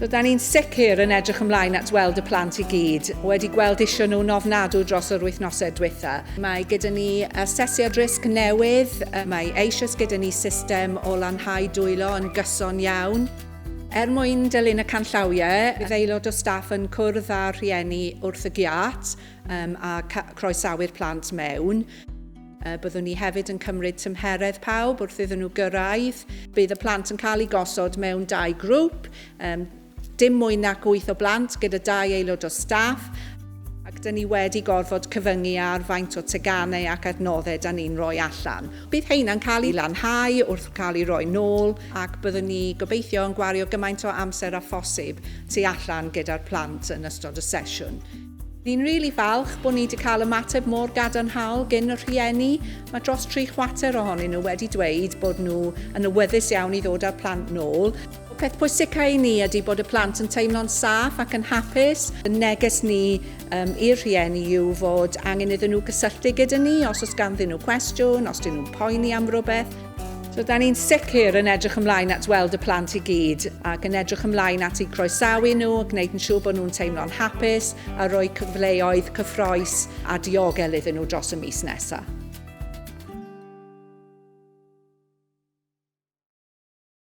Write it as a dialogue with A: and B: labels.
A: So, da ni'n sicr yn edrych ymlaen at weld y plant i gyd. Wedi gweld isio nhw'n ofnadw dros yr wythnosau diwetha. Mae gyda ni asesiad risg newydd, mae eisoes gyda ni system o lanhau dwylo yn gyson iawn. Mwyn dilyn y canllawiau, bydd aelod o staff yn cwrdd â rhieni wrth y giat a croesawu'r plant mewn. Byddwn ni hefyd yn cymryd tymheredd pawb wrth iddyn nhw gyrraedd. Bydd y plant yn cael eu gosod mewn 2 grŵp, dim mwy nac 8 o blant gyda 2 aelod o staff. Ac dyn ni wedi gorfod cyfyngu ar faint o teganau ac adnoddau da ni'n rhoi allan. Bydd heina'n cael ei lanhau wrth cael ei roi nôl ac byddwn ni gobeithio yn gwario gymaint o amser a phosib tu allan gyda'r plant yn ystod y sesiwn. Ni'n rili falch bod ni wedi cael ymateb mor gadarnhaol gyn y rhieni. Mae dros 3/4 ohonyn nhw wedi dweud bod nhw yn awyddus iawn i ddod â'r plant nôl. Y peth pwysicaf i ni ydy bod y plant yn teimlo'n saff ac yn hapus. Y neges ni i'r rhieni yw fod angen iddyn nhw gysylltu gyda ni os oes ganddyn nhw cwestiwn, os dyn nhw'n poeni am rhywbeth. So, da ni'n sicr yn edrych ymlaen at weld y plant i gyd ac yn edrych ymlaen at eu croesawu nhw, gwneud yn siŵr bod nhw'n teimlo'n hapus a rhoi cyfleoedd cyffroes a diogel iddyn nhw dros y mis nesaf.